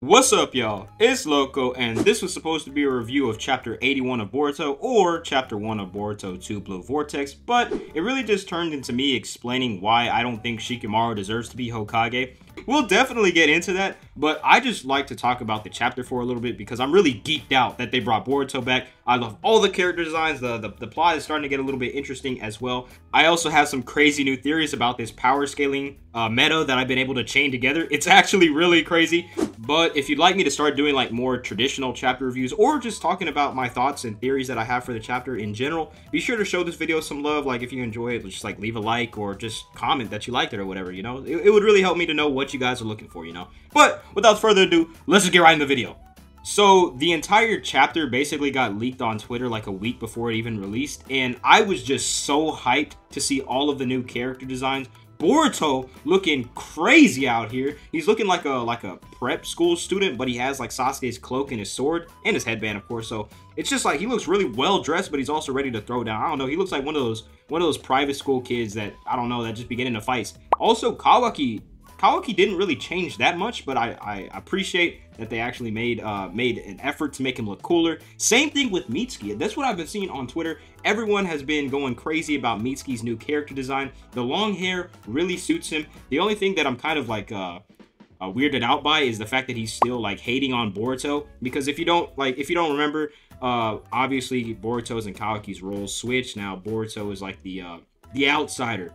What's up, y'all? It's Loco, and this was supposed to be a review of Chapter 81 of Boruto, or Chapter 1 of Boruto 2 Blue Vortex, but it really just turned into me explaining why I don't think Shikamaru deserves to be Hokage. We'll definitely get into that, but I just like to talk about the chapter for a little bit because I'm really geeked out that they brought Boruto back. I love all the character designs. The plot is starting to get a little bit interesting as well. I also have some crazy new theories about this power scaling meta that I've been able to chain together. It's actually really crazy. But if you'd like me to start doing like more traditional chapter reviews or just talking about my thoughts and theories that I have for the chapter in general, be sure to show this video some love. Like if you enjoy it, just like leave a like or just comment that you liked it or whatever, you know. It would really help me to know what you guys are looking for, you know. But without further ado, let's just get right in the video. So the entire chapter basically got leaked on Twitter like a week before it even released, and I was just so hyped to see all of the new character designs. Boruto looking crazy out here. He's looking like a prep school student, but he has like Sasuke's cloak and his sword and his headband, of course. So it's just like he looks really well dressed, but he's also ready to throw down. I don't know. He looks like one of those private school kids that I don't know that just be getting into fights. Also, Kawaki didn't really change that much, but I appreciate that they actually made an effort to make him look cooler. Same thing with Mitsuki. That's what I've been seeing on Twitter. Everyone has been going crazy about Mitsuki's new character design. The long hair really suits him. The only thing that I'm kind of like weirded out by is the fact that he's still like hating on Boruto, because if you don't remember, obviously Boruto's and Kawaki's roles switch. Now Boruto is like the outsider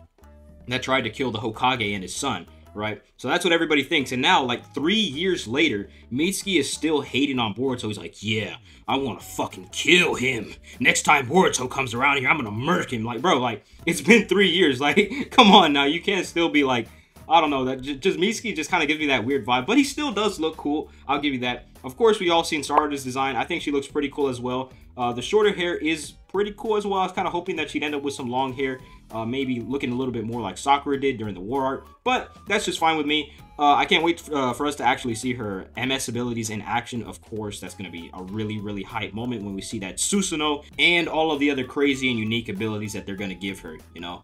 that tried to kill the Hokage and his son, right? So that's what everybody thinks. And now, like 3 years later, Mitsuki is still hating on Boruto. He's like, yeah, I want to fucking kill him. Next time Boruto comes around here, I'm gonna murk him. Like, bro, like, it's been 3 years. Like, come on now. You can't still be like, I don't know, that just Mitsuki just kind of gives me that weird vibe, but he still does look cool. I'll give you that. Of course, we all seen Sarada's design. I think she looks pretty cool as well. The shorter hair is pretty cool as well. I was kind of hoping that she'd end up with some long hair, maybe looking a little bit more like Sakura did during the war arc, but that's just fine with me. I can't wait for us to actually see her MS abilities in action. Of course, that's going to be a really, really hype moment when we see that Susanoo and all of the other crazy and unique abilities that they're going to give her, you know.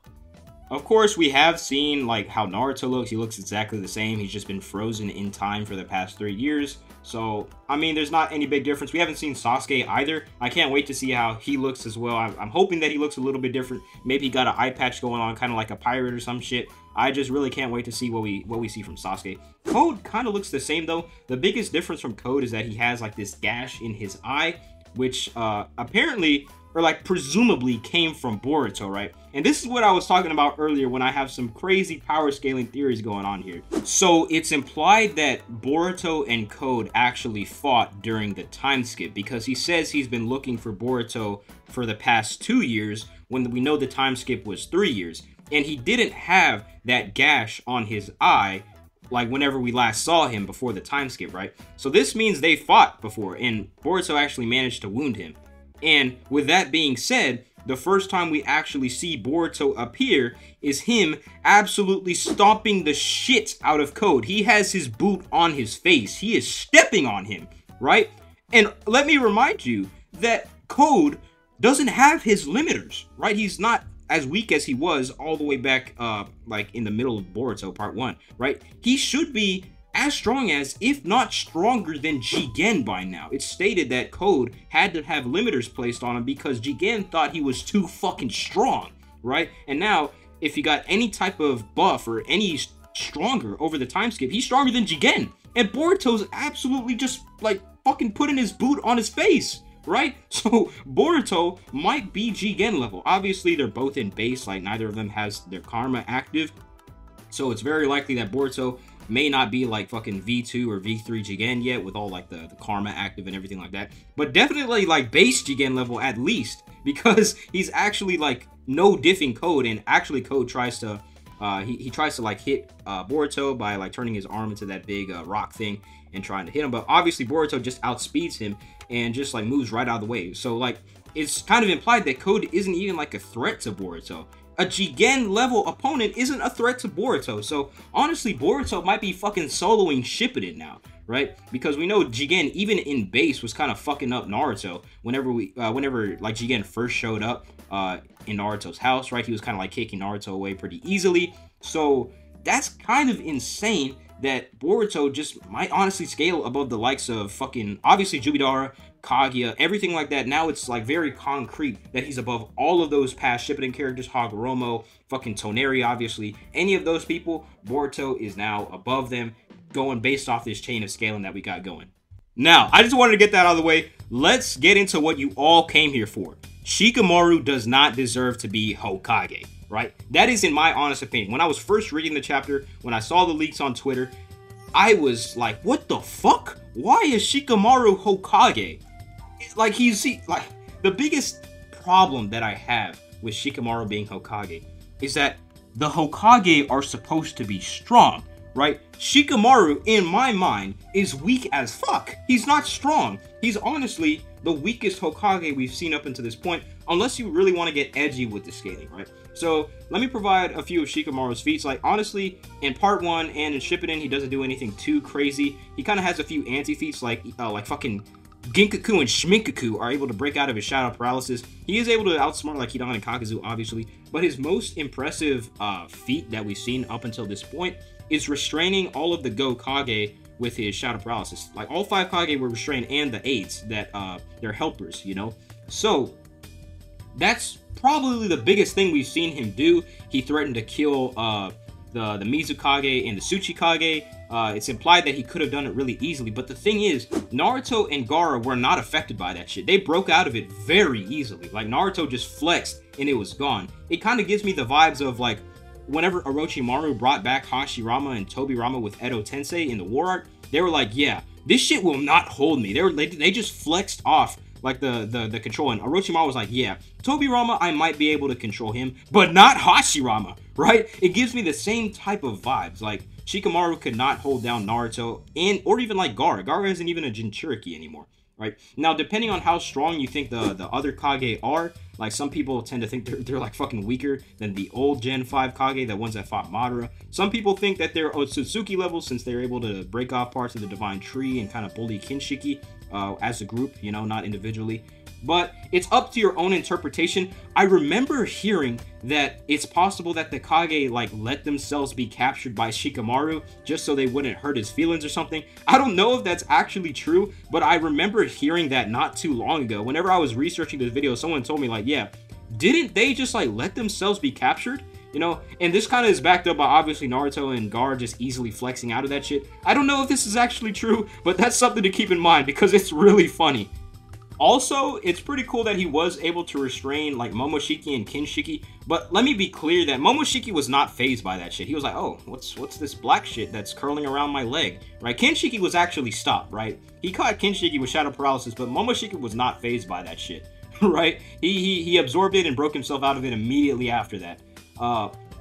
Of course, we have seen like how Naruto looks. He looks exactly the same. He's just been frozen in time for the past 3 years. So, I mean, there's not any big difference. We haven't seen Sasuke either. I can't wait to see how he looks as well. I'm hoping that he looks a little bit different. Maybe he got an eye patch going on, kind of like a pirate or some shit. I just really can't wait to see what we see from Sasuke. Code kind of looks the same though. The biggest difference from Code is that he has like this gash in his eye, which apparently, or like presumably, came from Boruto, right? And this is what I was talking about earlier when I have some crazy power scaling theories going on here. So it's implied that Boruto and Code actually fought during the time skip, because he says he's been looking for Boruto for the past 2 years when we know the time skip was 3 years. And he didn't have that gash on his eye like whenever we last saw him before the time skip, right? So this means they fought before and Boruto actually managed to wound him. And with that being said, the first time we actually see Boruto appear is him absolutely stomping the shit out of Code. He has his boot on his face. He is stepping on him, right? And let me remind you that Code doesn't have his limiters, right? He's not as weak as he was all the way back, like in the middle of Boruto Part 1, right? He should be as strong as, if not stronger than, Jigen by now. It's stated that Code had to have limiters placed on him because Jigen thought he was too fucking strong, right? And now, if he got any type of buff or any stronger over the time skip, he's stronger than Jigen. And Boruto's absolutely just, like, fucking putting his boot on his face, right? So, Boruto might be Jigen level. Obviously, they're both in base, like, neither of them has their karma active. So, it's very likely that Boruto may not be like fucking V2 or V3 Jigen yet with all like the karma active and everything like that, but definitely like base Jigen level at least, because he's actually like no diffing Code, and actually Code tries to he tries to like hit Boruto by like turning his arm into that big rock thing and trying to hit him, but obviously Boruto just outspeeds him and just like moves right out of the way. So like it's kind of implied that Code isn't even like a threat to Boruto. A Jigen level opponent isn't a threat to Boruto. So honestly, Boruto might be fucking soloing Shippuden now, right? Because we know Jigen, even in base, was kind of fucking up Naruto. Whenever like Jigen first showed up in Naruto's house, right? He was kind of like kicking Naruto away pretty easily. So that's kind of insane that Boruto just might honestly scale above the likes of fucking, obviously, Jubidara, Kaguya, everything like that. Now it's like very concrete that he's above all of those past Shippuden characters, Hagoromo, fucking Toneri, obviously. Any of those people, Boruto is now above them, going based off this chain of scaling that we got going. Now, I just wanted to get that out of the way. Let's get into what you all came here for. Shikamaru does not deserve to be Hokage, right? That is in my honest opinion. When I was first reading the chapter, when I saw the leaks on Twitter, I was like, what the fuck? Why is Shikamaru Hokage? Like, the biggest problem that I have with Shikamaru being Hokage is that the Hokage are supposed to be strong, right? Shikamaru, in my mind, is weak as fuck. He's not strong. He's honestly the weakest Hokage we've seen up until this point, unless you really want to get edgy with the scaling, right? So, let me provide a few of Shikamaru's feats. Like, honestly, in part 1 and in Shippuden, he doesn't do anything too crazy. He kind of has a few anti-feats, like fucking Ginkaku and Shminkaku are able to break out of his shadow paralysis. He is able to outsmart like Hidan and Kakazu, obviously, but his most impressive feat that we've seen up until this point is restraining all of the Go Kage with his shadow paralysis. Like, all 5 Kage were restrained, and the aides that they're helpers, you know? So, that's probably the biggest thing we've seen him do. He threatened to kill the Mizukage and the Tsuchikage. It's implied that he could have done it really easily, but the thing is, Naruto and Gaara were not affected by that shit. They broke out of it very easily. Like, Naruto just flexed and it was gone. It kind of gives me the vibes of, like, whenever Orochimaru brought back Hashirama and Tobirama with Edo Tensei in the war arc, they were like, yeah, this shit will not hold me. They just flexed off like the control, and Orochimaru was like, yeah, Tobirama, I might be able to control him, but not Hashirama, right? It gives me the same type of vibes. Like, Shikamaru could not hold down Naruto, or even like Gaara. Gaara isn't even a Jinchuriki anymore, right? Now, depending on how strong you think the other Kage are, like, some people tend to think they're like fucking weaker than the old Gen 5 Kage, the ones that fought Madara. Some people think that they're Otsutsuki level since they're able to break off parts of the Divine Tree and kind of bully Kinshiki as a group, you know, not individually. But it's up to your own interpretation. I remember hearing that it's possible that the Kage, like, let themselves be captured by Shikamaru just so they wouldn't hurt his feelings or something. I don't know if that's actually true, but I remember hearing that not too long ago. Whenever I was researching this video, someone told me, like, yeah, didn't they just, like, let themselves be captured? You know, and this kind of is backed up by obviously Naruto and Gaara just easily flexing out of that shit. I don't know if this is actually true, but that's something to keep in mind because it's really funny. Also, it's pretty cool that he was able to restrain, like, Momoshiki and Kinshiki, but let me be clear that Momoshiki was not fazed by that shit. He was like, oh, what's this black shit that's curling around my leg, right? Kinshiki was actually stopped, right? He caught Kinshiki with shadow paralysis, but Momoshiki was not fazed by that shit, right? He absorbed it and broke himself out of it immediately after that.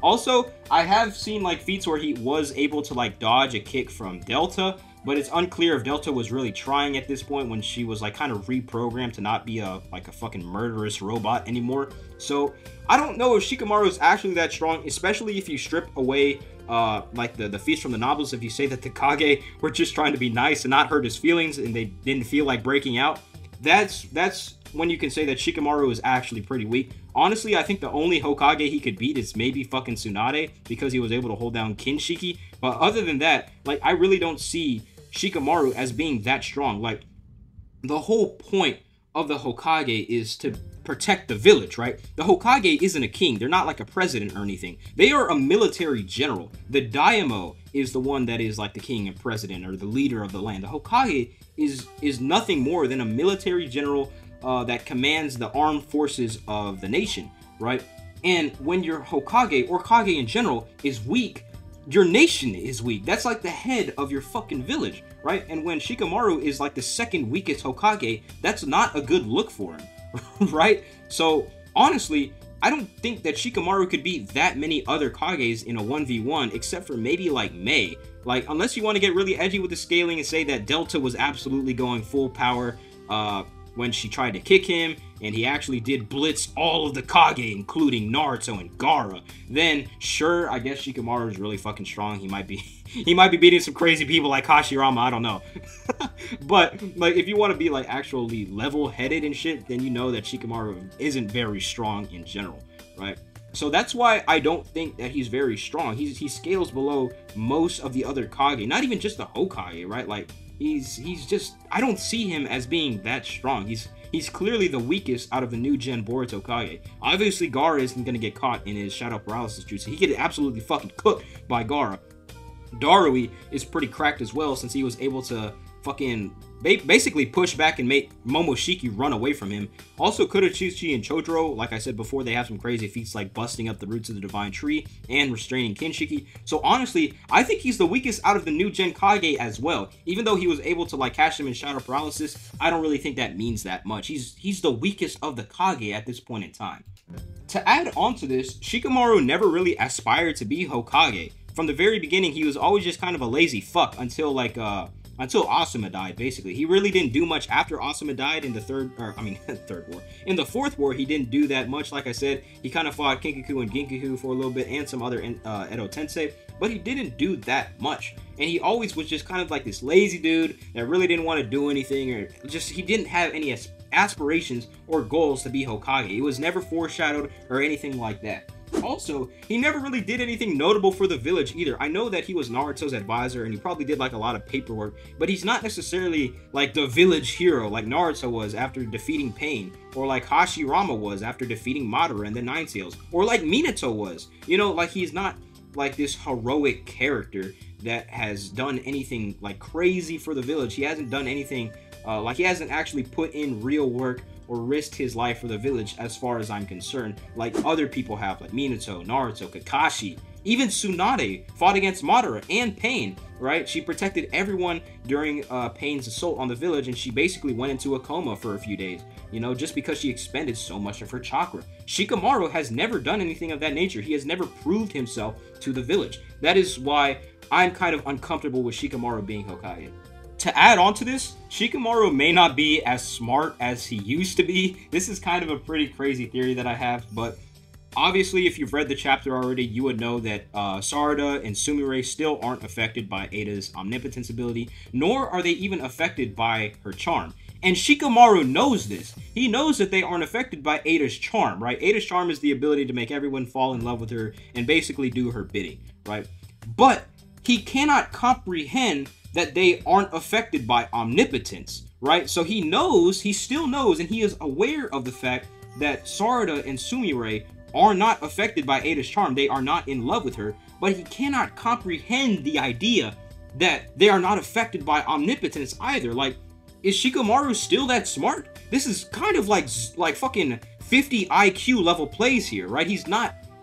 Also, I have seen, like, feats where he was able to, like, dodge a kick from Delta, but it's unclear if Delta was really trying at this point when she was, like, kind of reprogrammed to not be a fucking murderous robot anymore. So, I don't know if Shikamaru is actually that strong, especially if you strip away, like, the feats from the novels. If you say that the Kage were just trying to be nice and not hurt his feelings and they didn't feel like breaking out, that's when you can say that Shikamaru is actually pretty weak. Honestly, I think the only Hokage he could beat is maybe fucking Tsunade because he was able to hold down Kinshiki. But other than that, like, I really don't see Shikamaru as being that strong. Like, the whole point of the Hokage is to protect the village, right? The Hokage isn't a king. They're not like a president or anything. They are a military general. The Daimyo is the one that is like the king and president or the leader of the land. The Hokage is nothing more than a military general that commands the armed forces of the nation, right? And when your Hokage or Kage in general is weak, your nation is weak. That's like the head of your fucking village, right? And when Shikamaru is like the second weakest Hokage, that's not a good look for him, right? So, honestly, I don't think that Shikamaru could beat that many other Kages in a 1v1, except for maybe like Mei. Like, unless you want to get really edgy with the scaling and say that Delta was absolutely going full power, when she tried to kick him, and he actually did blitz all of the Kage, including Naruto and Gaara, then sure, I guess Shikamaru is really fucking strong. He might be beating some crazy people like Hashirama, I don't know. But, like, if you want to be, like, actually level-headed and shit, then you know that Shikamaru isn't very strong in general, right? So that's why I don't think that he's very strong. He scales below most of the other Kage, not even just the Hokage, right? Like he's just, I don't see him as being that strong. He's clearly the weakest out of the new gen Boruto Kage. Obviously, Gaara isn't gonna get caught in his shadow paralysis jutsu. He get absolutely fucking cooked by Gaara. Darui is pretty cracked as well, since he was able to fucking basically push back and make Momoshiki run away from him. Also, Kurochuchi and Chodoro, like I said before, they have some crazy feats like busting up the roots of the Divine Tree and restraining Kinshiki. So honestly, I think he's the weakest out of the new gen Kage as well. Even though he was able to like catch him in Shadow Paralysis, I don't really think that means that much. He's the weakest of the Kage at this point in time. To add on to this, Shikamaru never really aspired to be Hokage. From the very beginning, he was always just kind of a lazy fuck until Asuma died, basically. He really didn't do much after Asuma died in the third war. In the fourth war, he didn't do that much. Like I said, he kind of fought Kinkaku and Ginkaku for a little bit and some other Edo Tensei, but he didn't do that much. And he always was just kind of like this lazy dude that really didn't want to do anything, or just he didn't have any aspirations or goals to be Hokage. It was never foreshadowed or anything like that. Also, he never really did anything notable for the village either. I know that he was Naruto's advisor and he probably did like a lot of paperwork, but he's not necessarily like the village hero like Naruto was after defeating Pain, or like Hashirama was after defeating Madara and the Nine Tails, or like Minato was. You know, like he's not like this heroic character that has done anything like crazy for the village. He hasn't done anything like he hasn't actually put in real work or risked his life for the village as far as I'm concerned, like other people have, like Minato, Naruto, Kakashi, even Tsunade fought against Madara and Pain, right? She protected everyone during Pain's assault on the village, and she basically went into a coma for a few days, you know, just because she expended so much of her chakra. Shikamaru has never done anything of that nature. He has never proved himself to the village. That is why I'm kind of uncomfortable with Shikamaru being Hokage. To add on to this, Shikamaru may not be as smart as he used to be. This is kind of a pretty crazy theory that I have, but obviously if you've read the chapter already, you would know that Sarada and Sumire still aren't affected by Ada's omnipotence ability, nor are they even affected by her charm. And Shikamaru knows this. He knows that they aren't affected by Ada's charm, right? Ada's charm is the ability to make everyone fall in love with her and basically do her bidding, right? But he cannot comprehend that they aren't affected by omnipotence, right? So he still knows, and he is aware of the fact that Sarada and Sumire are not affected by Ada's charm. They are not in love with her, but he cannot comprehend the idea that they are not affected by omnipotence either. Like, is Shikamaru still that smart? This is kind of like fucking 50 IQ level plays here, right?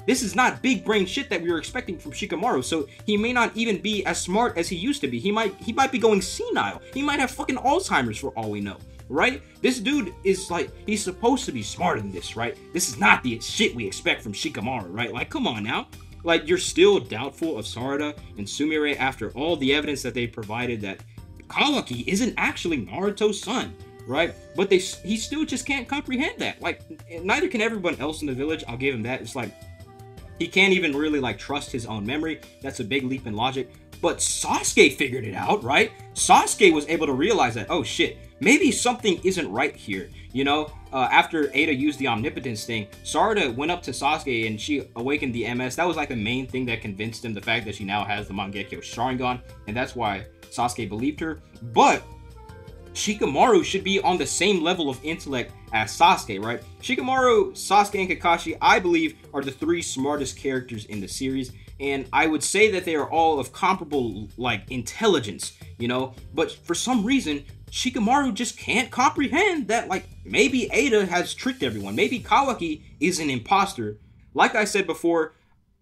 This is not big brain shit that we were expecting from Shikamaru, so he may not even be as smart as he used to be. He might be going senile. He might have fucking Alzheimer's for all we know, right? This dude is like, he's supposed to be smarter than this, right? This is not the shit we expect from Shikamaru, right? Like, come on now. Like, you're still doubtful of Sarada and Sumire after all the evidence that they provided that Kawaki isn't actually Naruto's son, right? But he still just can't comprehend that. Like, neither can everyone else in the village. I'll give him that. It's like, he can't even really like trust his own memory. That's a big leap in logic. But Sasuke figured it out, right? Sasuke was able to realize that, oh shit, maybe something isn't right here. You know, after Ada used the omnipotence thing, Sarada went up to Sasuke and she awakened the MS. That was like the main thing that convinced him, the fact that she now has the Mangekyo Sharingan. And that's why Sasuke believed her. But Shikamaru should be on the same level of intellect as Sasuke, right? Shikamaru, Sasuke, and Kakashi, I believe, are the three smartest characters in the series, and I would say that they are all of comparable, like, intelligence, you know? But for some reason, Shikamaru just can't comprehend that, like, maybe Ada has tricked everyone. Maybe Kawaki is an imposter. Like I said before,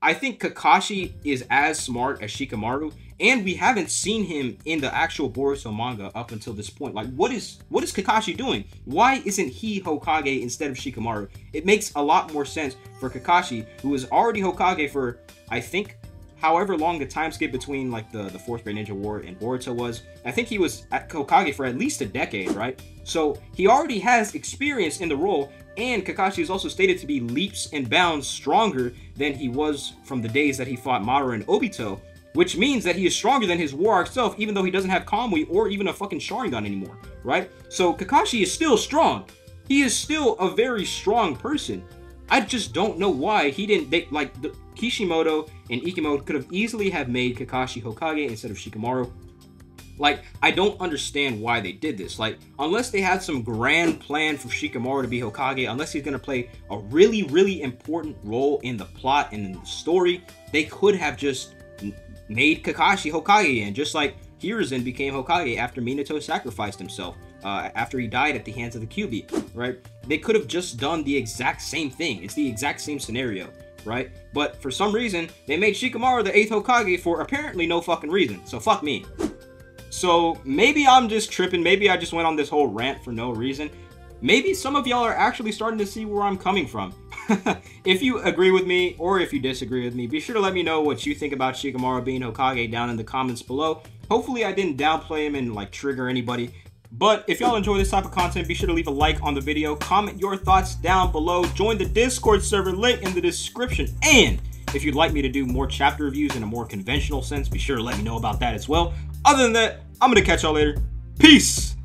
I think Kakashi is as smart as Shikamaru, and we haven't seen him in the actual Boruto manga up until this point. Like, what is Kakashi doing? Why isn't he Hokage instead of Shikamaru? It makes a lot more sense for Kakashi, who was already Hokage for, I think, however long the time skip between, like, the 4th Great Ninja War and Boruto was. I think he was at Hokage for at least a decade, right? So, he already has experience in the role, and Kakashi is also stated to be leaps and bounds stronger than he was from the days that he fought Madara and Obito, which means that he is stronger than his War Arc self, even though he doesn't have Kamui or even a fucking Sharingan anymore, right? So Kakashi is still strong. He is still a very strong person. I just don't know why he didn't. Kishimoto and Ikimoto could have easily have made Kakashi Hokage instead of Shikamaru. Like, I don't understand why they did this. Like, unless they had some grand plan for Shikamaru to be Hokage, unless he's gonna play a really, really important role in the plot and in the story, they could have just made Kakashi Hokage, and just like Hiruzen became Hokage after Minato sacrificed himself, after he died at the hands of the QB, right? They could have just done the exact same thing. It's the exact same scenario, right? But for some reason, they made Shikamaru the 8th Hokage for apparently no fucking reason, so fuck me. So maybe I'm just tripping, maybe I just went on this whole rant for no reason. Maybe some of y'all are actually starting to see where I'm coming from. If you agree with me, or if you disagree with me, be sure to let me know what you think about Shikamaru being Hokage down in the comments below. Hopefully I didn't downplay him and like trigger anybody. But if y'all enjoy this type of content, be sure to leave a like on the video, comment your thoughts down below, join the Discord server, link in the description, and if you'd like me to do more chapter reviews in a more conventional sense, be sure to let me know about that as well. Other than that, I'm gonna catch y'all later. Peace!